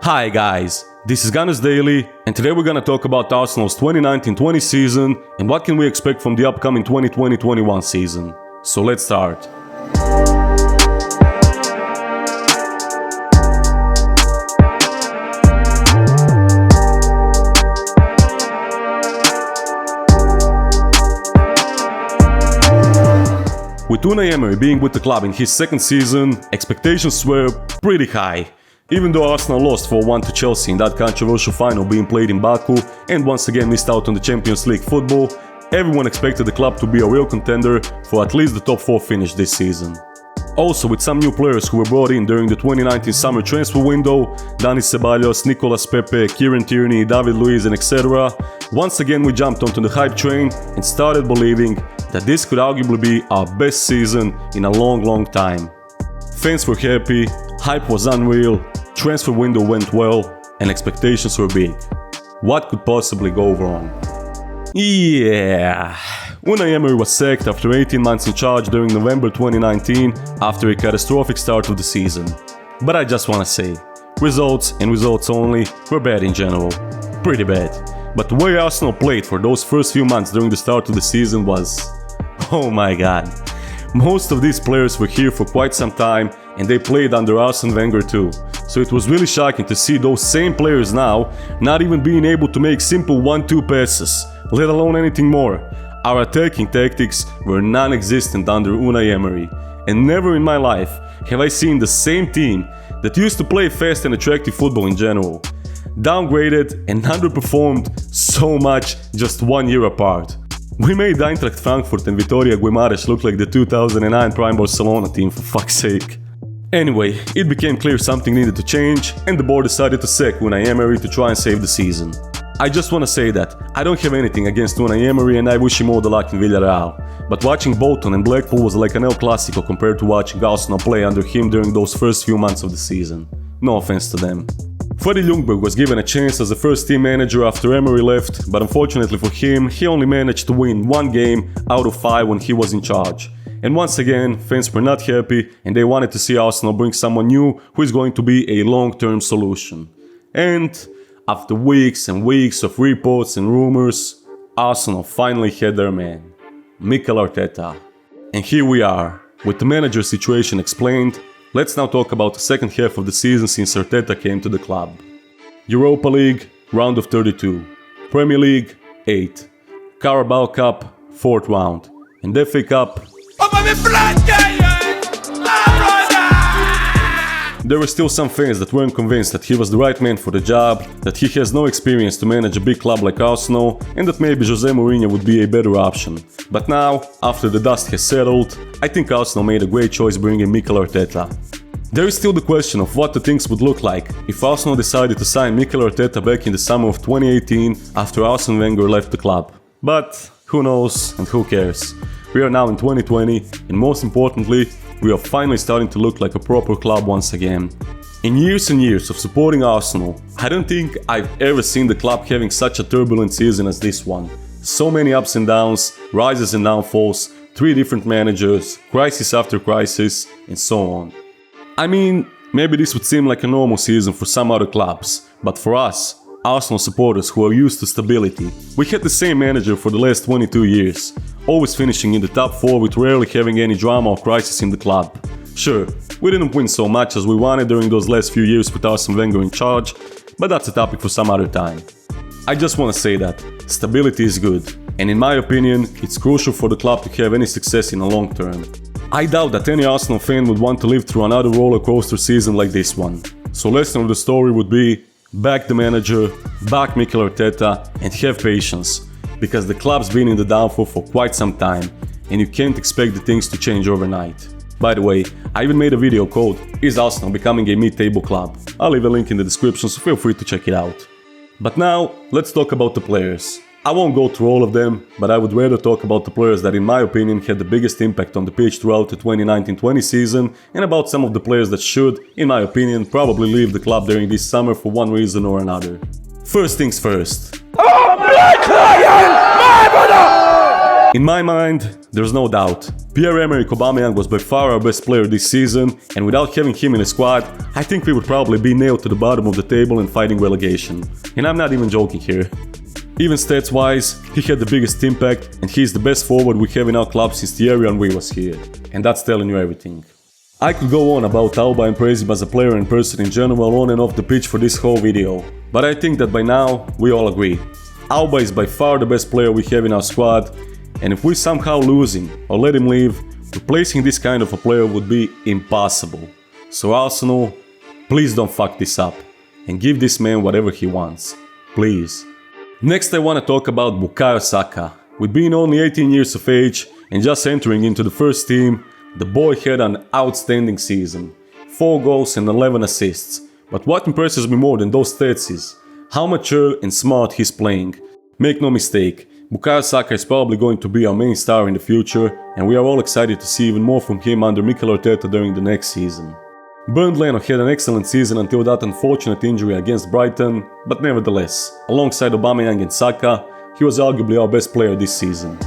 Hi guys, this is Gunners Daily, and today we're gonna talk about Arsenal's 2019-20 season and what can we expect from the upcoming 2020-21 season. So let's start. With Unai Emery being with the club in his second season, expectations were pretty high. Even though Arsenal lost 4-1 to Chelsea in that controversial final being played in Baku and once again missed out on the Champions League football, everyone expected the club to be a real contender for at least the top 4 finish this season. Also, with some new players who were brought in during the 2019 summer transfer window, Dani Ceballos, Nicolas, Pepe, Kieran, Tierney, David Luiz and etc., once again we jumped onto the hype train and started believing that this could arguably be our best season in a long time. Fans were happy, hype was unreal, transfer window went well, and expectations were big. What could possibly go wrong? Yeah, Unai Emery was sacked after 18 months in charge during November 2019 after a catastrophic start of the season. But I just wanna say, results and results only were bad in general. Pretty bad. But the way Arsenal played for those first few months during the start of the season was... oh my god. Most of these players were here for quite some time and they played under Arsene Wenger too. So it was really shocking to see those same players now not even being able to make simple 1-2 passes, let alone anything more. Our attacking tactics were non-existent under Unai Emery, and never in my life have I seen the same team that used to play fast and attractive football in general downgraded and underperformed so much just 1 year apart. We made Eintracht Frankfurt and Vitória Guimarães look like the 2009 Prime Barcelona team, for fuck's sake. Anyway, it became clear something needed to change and the board decided to sack Unai Emery to try and save the season. I just wanna say that I don't have anything against Unai Emery and I wish him all the luck in Villarreal, but watching Bolton and Blackpool was like an El Clasico compared to watching Arsenal play under him during those first few months of the season. No offense to them. Freddie Ljungberg was given a chance as the first team manager after Emery left, but unfortunately for him, he only managed to win 1 game out of 5 when he was in charge. And once again, fans were not happy and they wanted to see Arsenal bring someone new who is going to be a long-term solution. And after weeks and weeks of reports and rumors, Arsenal finally had their man, Mikel Arteta. And here we are, with the manager situation explained. Let's now talk about the second half of the season since Arteta came to the club. Europa League, round of 32. Premier League, 8. Carabao Cup, 4th round. And FA Cup... There were still some fans that weren't convinced that he was the right man for the job, that he has no experience to manage a big club like Arsenal, and that maybe Jose Mourinho would be a better option. But now, after the dust has settled, I think Arsenal made a great choice bringing Mikel Arteta. There is still the question of what the things would look like if Arsenal decided to sign Mikel Arteta back in the summer of 2018 after Arsene Wenger left the club. But who knows and who cares? We are now in 2020 and most importantly, we are finally starting to look like a proper club once again. In years and years of supporting Arsenal, I don't think I've ever seen the club having such a turbulent season as this one. So many ups and downs, rises and downfalls, 3 different managers, crisis after crisis, and so on. I mean, maybe this would seem like a normal season for some other clubs, but for us, Arsenal supporters who are used to stability, we had the same manager for the last 22 years, always finishing in the top 4 with rarely having any drama or crisis in the club. Sure, we didn't win so much as we wanted during those last few years with Arsene Wenger in charge, but that's a topic for some other time. I just want to say that stability is good, and in my opinion, it's crucial for the club to have any success in the long term. I doubt that any Arsenal fan would want to live through another roller coaster season like this one. So lesson of the story would be, back the manager, back Mikel Arteta, and have patience, because the club's been in the downfall for quite some time, and you can't expect the things to change overnight. By the way, I even made a video called Is Arsenal Becoming a Mid-Table Club? I'll leave a link in the description, so feel free to check it out. But now, let's talk about the players. I won't go through all of them, but I would rather talk about the players that in my opinion had the biggest impact on the pitch throughout the 2019-20 season, and about some of the players that should, in my opinion, probably leave the club during this summer for one reason or another. First things first. In my mind, there's no doubt. Pierre-Emerick Aubameyang was by far our best player this season, and without having him in the squad, I think we would probably be nailed to the bottom of the table and fighting relegation. And I'm not even joking here. Even stats-wise, he had the biggest impact, and he's the best forward we have in our club since Thierry Henry was here. And that's telling you everything. I could go on about Auba and praise him as a player and person in general on and off the pitch for this whole video, but I think that by now, we all agree. Auba is by far the best player we have in our squad, and if we somehow lose him or let him leave, replacing this kind of a player would be impossible. So Arsenal, please don't fuck this up and give this man whatever he wants. Please. Next I want to talk about Bukayo Saka. With being only 18 years of age and just entering into the first team, the boy had an outstanding season. 4 goals and 11 assists. But what impresses me more than those stats is how mature and smart he's playing. Make no mistake, Bukayo Saka is probably going to be our main star in the future, and we are all excited to see even more from him under Mikel Arteta during the next season. Bernd Leno had an excellent season until that unfortunate injury against Brighton, but nevertheless, alongside Aubameyang and Saka, he was arguably our best player this season.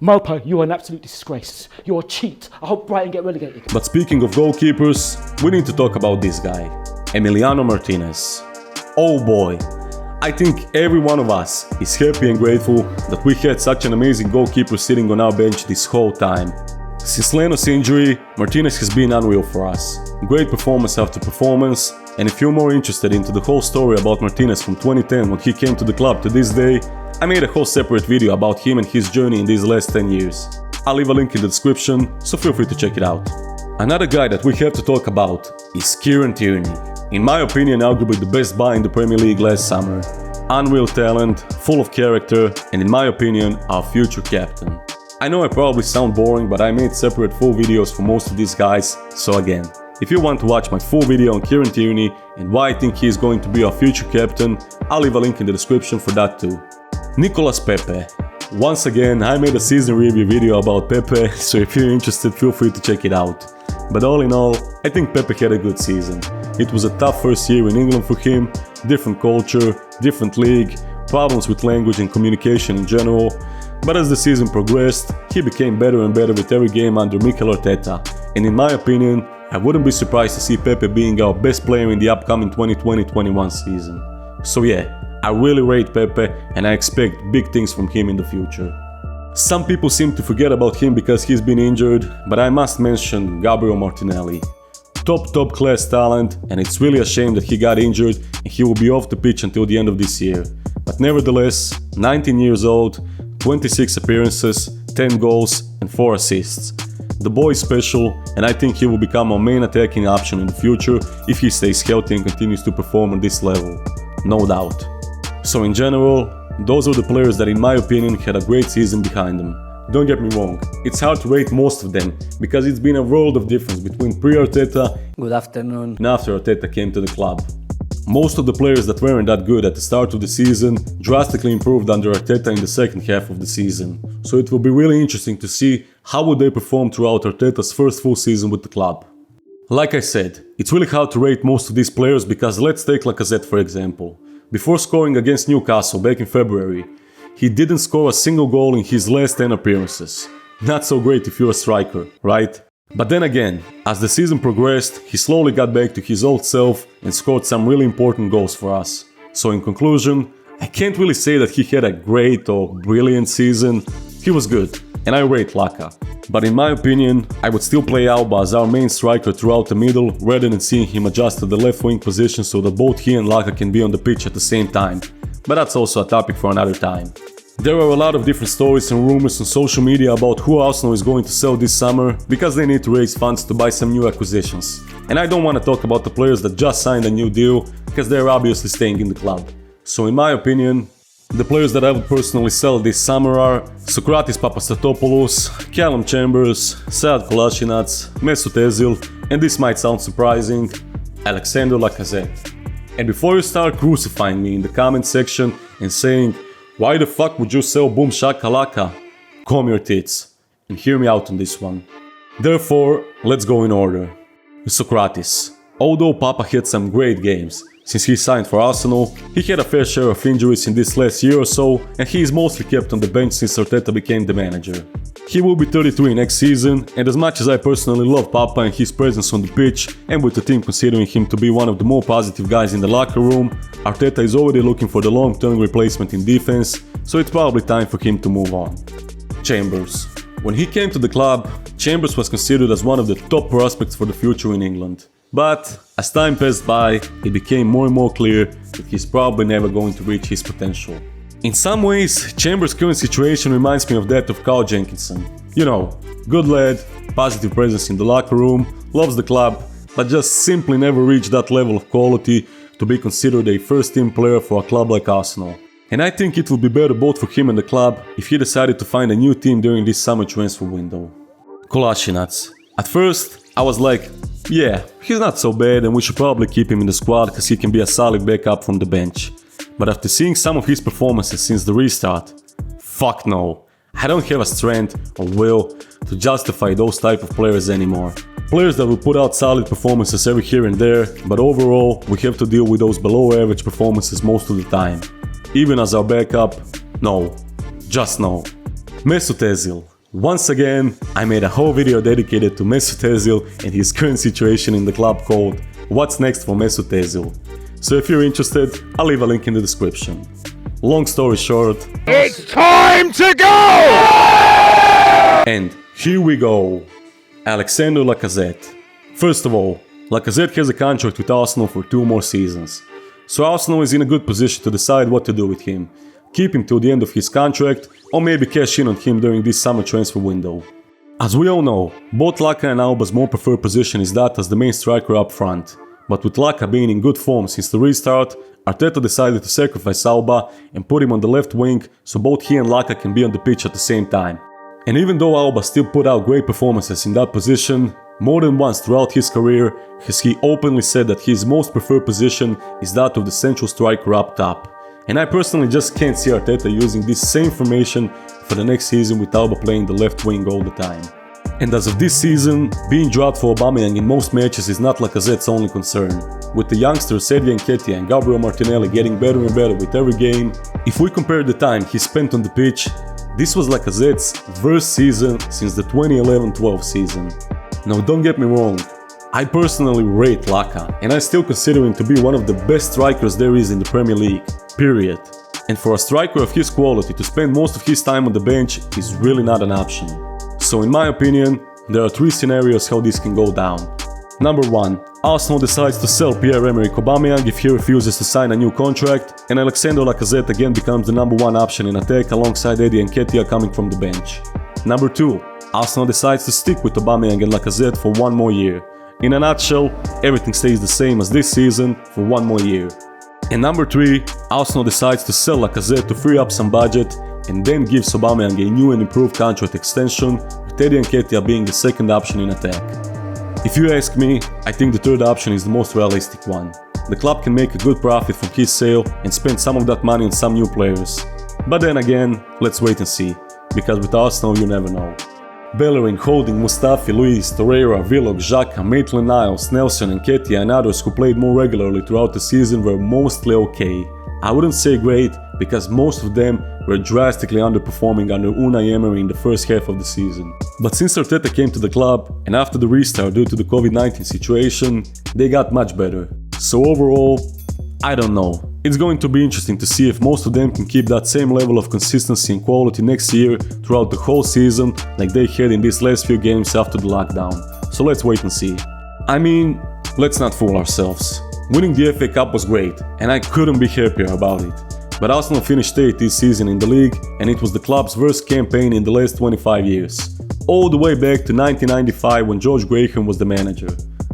Mopo, you are an absolute disgrace. You're a cheat. I hope Brighton get relegated. But speaking of goalkeepers, we need to talk about this guy, Emiliano Martinez. Oh boy. I think every one of us is happy and grateful that we had such an amazing goalkeeper sitting on our bench this whole time. Since Leno's injury, Martinez has been unreal for us. Great performance after performance, and if you're more interested into the whole story about Martinez from 2010 when he came to the club to this day, I made a whole separate video about him and his journey in these last 10 years. I'll leave a link in the description, so feel free to check it out. Another guy that we have to talk about is Kieran Tierney. In my opinion, arguably the best buy in the Premier League last summer. Unreal talent, full of character, and in my opinion, our future captain. I know I probably sound boring, but I made separate full videos for most of these guys, so again, if you want to watch my full video on Kieran Tierney and why I think he is going to be our future captain, I'll leave a link in the description for that too. Nicolas Pepe. Once again, I made a season review video about Pepe, so if you're interested, feel free to check it out. But all in all, I think Pepe had a good season. It was a tough first year in England for him, different culture, different league, problems with language and communication in general. But as the season progressed, he became better and better with every game under Mikel Arteta. And in my opinion, I wouldn't be surprised to see Pepe being our best player in the upcoming 2020-21 season. So yeah, I really rate Pepe and I expect big things from him in the future. Some people seem to forget about him because he's been injured, but I must mention Gabriel Martinelli. Top class talent, and it's really a shame that he got injured and he will be off the pitch until the end of this year. But nevertheless, 19 years old, 26 appearances, 10 goals and 4 assists. The boy is special, and I think he will become our main attacking option in the future if he stays healthy and continues to perform on this level. No doubt. So in general, those are the players that in my opinion had a great season behind them. Don't get me wrong, it's hard to rate most of them because it's been a world of difference between pre-Arteta Good afternoon. and after Arteta came to the club. Most of the players that weren't that good at the start of the season drastically improved under Arteta in the second half of the season. So it will be really interesting to see how would they perform throughout Arteta's first full season with the club. Like I said, it's really hard to rate most of these players because let's take Lacazette for example. Before scoring against Newcastle back in February, he didn't score a single goal in his last 10 appearances. Not so great if you're a striker, right? But then again, as the season progressed, he slowly got back to his old self and scored some really important goals for us. So in conclusion, I can't really say that he had a great or brilliant season. He was good, and I rate Laca. But in my opinion, I would still play Auba as our main striker throughout the middle rather than seeing him adjust to the left wing position so that both he and Laca can be on the pitch at the same time. But that's also a topic for another time. There are a lot of different stories and rumors on social media about who Arsenal is going to sell this summer because they need to raise funds to buy some new acquisitions. And I don't want to talk about the players that just signed a new deal because they're obviously staying in the club. So in my opinion, the players that I would personally sell this summer are Sokratis Papastatopoulos, Callum Chambers, Sead Kolasinac, Mesut Ozil, and this might sound surprising, Alexander Lacazette. And before you start crucifying me in the comment section and saying, why the fuck would you sell Boom Shaka Laca? Calm your tits and hear me out on this one. Therefore, let's go in order. Sokratis. Although Papa had some great games, since he signed for Arsenal, he had a fair share of injuries in this last year or so, and he is mostly kept on the bench since Arteta became the manager. He will be 33 next season, and as much as I personally love Papa and his presence on the pitch, and with the team considering him to be one of the more positive guys in the locker room, Arteta is already looking for the long-term replacement in defense, so it's probably time for him to move on. Chambers. When he came to the club, Chambers was considered as one of the top prospects for the future in England. But as time passed by, it became more and more clear that he's probably never going to reach his potential. In some ways, Chambers' current situation reminds me of that of Carl Jenkinson. You know, good lad, positive presence in the locker room, loves the club, but just simply never reached that level of quality to be considered a first-team player for a club like Arsenal. And I think it would be better both for him and the club if he decided to find a new team during this summer transfer window. Kolasinac. At first, I was like, yeah, he's not so bad and we should probably keep him in the squad because he can be a solid backup from the bench. But after seeing some of his performances since the restart, fuck no. I don't have a strength or will to justify those type of players anymore. Players that will put out solid performances every here and there, but overall we have to deal with those below average performances most of the time. Even as our backup, no. Just no. Mesut Ozil. Once again, I made a whole video dedicated to Mesut Ozil and his current situation in the club called What's Next for Mesut Ozil. So if you're interested, I'll leave a link in the description. Long story short, it's time to go! And here we go. Alexander Lacazette. First of all, Lacazette has a contract with Arsenal for 2 more seasons. So Arsenal is in a good position to decide what to do with him. Keep him till the end of his contract, or maybe cash in on him during this summer transfer window. As we all know, both Laca and Alba's more preferred position is that as the main striker up front. But with Laca being in good form since the restart, Arteta decided to sacrifice Alba and put him on the left wing so both he and Laca can be on the pitch at the same time. And even though Alba still put out great performances in that position, more than once throughout his career has he openly said that his most preferred position is that of the central striker up top. And I personally just can't see Arteta using this same formation for the next season with Alba playing the left wing all the time. And as of this season, being dropped for Aubameyang in most matches is not Lacazette's only concern. With the youngsters Enquiries and Gabriel Martinelli getting better and better with every game, if we compare the time he spent on the pitch, this was Lacazette's worst season since the 2011-12 season. Now don't get me wrong, I personally rate Laca and I still consider him to be one of the best strikers there is in the Premier League, period. And for a striker of his quality to spend most of his time on the bench is really not an option. So in my opinion, there are 3 scenarios how this can go down. Number 1, Arsenal decides to sell Pierre-Emerick Aubameyang if he refuses to sign a new contract, and Alexander Lacazette again becomes the number 1 option in attack alongside Eddie Nketiah coming from the bench. Number 2, Arsenal decides to stick with Aubameyang and Lacazette for 1 more year. In a nutshell, everything stays the same as this season for 1 more year. And number 3, Arsenal decides to sell Lacazette to free up some budget and then gives Aubameyang a new and improved contract extension, with Eddie Nketiah being the second option in attack. If you ask me, I think the third option is the most realistic one. The club can make a good profit from his sale and spend some of that money on some new players. But then again, let's wait and see, because with Arsenal you never know. Bellerin, Holding, Mustafi, Luis, Torreira, Willock, Xhaka, Maitland-Niles, Nelson, Nketiah and others who played more regularly throughout the season were mostly okay. I wouldn't say great, because most of them were drastically underperforming under Unai Emery in the first half of the season. But since Arteta came to the club, and after the restart due to the COVID-19 situation, they got much better. So overall, I don't know. It's going to be interesting to see if most of them can keep that same level of consistency and quality next year throughout the whole season like they had in these last few games after the lockdown. So let's wait and see. I mean, let's not fool ourselves. Winning the FA Cup was great, and I couldn't be happier about it. But Arsenal finished 8th this season in the league, and it was the club's worst campaign in the last 25 years. All the way back to 1995 when George Graham was the manager.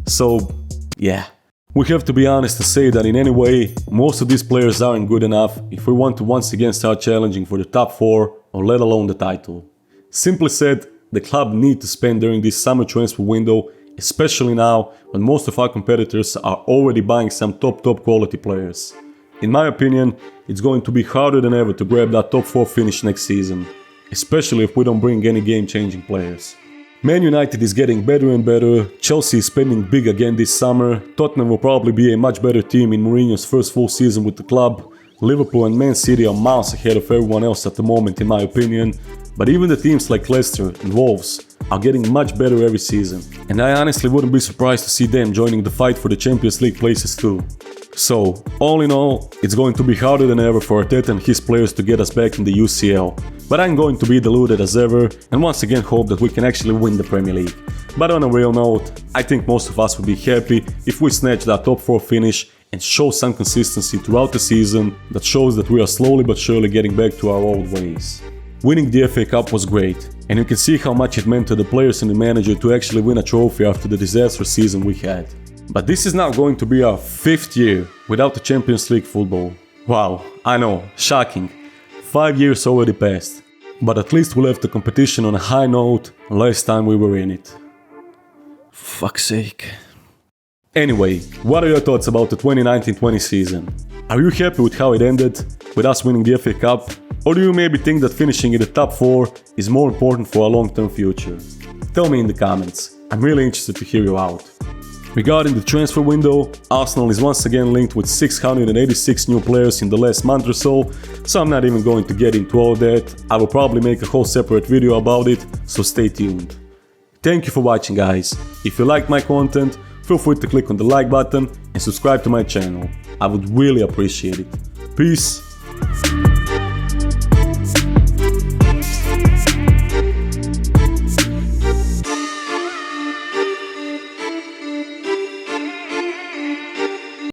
So, yeah. We have to be honest and say that in any way, most of these players aren't good enough if we want to once again start challenging for the top 4 or let alone the title. Simply said, the club need to spend during this summer transfer window, especially now when most of our competitors are already buying some top quality players. In my opinion, it's going to be harder than ever to grab that top 4 finish next season, especially if we don't bring any game-changing players. Man United is getting better and better, Chelsea is spending big again this summer, Tottenham will probably be a much better team in Mourinho's first full season with the club, Liverpool and Man City are miles ahead of everyone else at the moment in my opinion, but even the teams like Leicester and Wolves are getting much better every season, and I honestly wouldn't be surprised to see them joining the fight for the Champions League places too. So, all in all, it's going to be harder than ever for Arteta and his players to get us back in the UCL. But I'm going to be deluded as ever and once again hope that we can actually win the Premier League. But on a real note, I think most of us would be happy if we snatch that top 4 finish and show some consistency throughout the season that shows that we are slowly but surely getting back to our old ways. Winning the FA Cup was great, and you can see how much it meant to the players and the manager to actually win a trophy after the disastrous season we had. But this is now going to be our 5th year without the Champions League football. Wow, I know, shocking. 5 years already passed. But at least we left the competition on a high note last time we were in it. Fuck's sake. Anyway, what are your thoughts about the 2019-20 season? Are you happy with how it ended, with us winning the FA Cup? Or do you maybe think that finishing in the top 4 is more important for our long-term future? Tell me in the comments, I'm really interested to hear you out. Regarding the transfer window, Arsenal is once again linked with 686 new players in the last month or so I'm not even going to get into all that. I will probably make a whole separate video about it, so stay tuned. Thank you for watching guys. If you liked my content, feel free to click on the like button and subscribe to my channel. I would really appreciate it. Peace!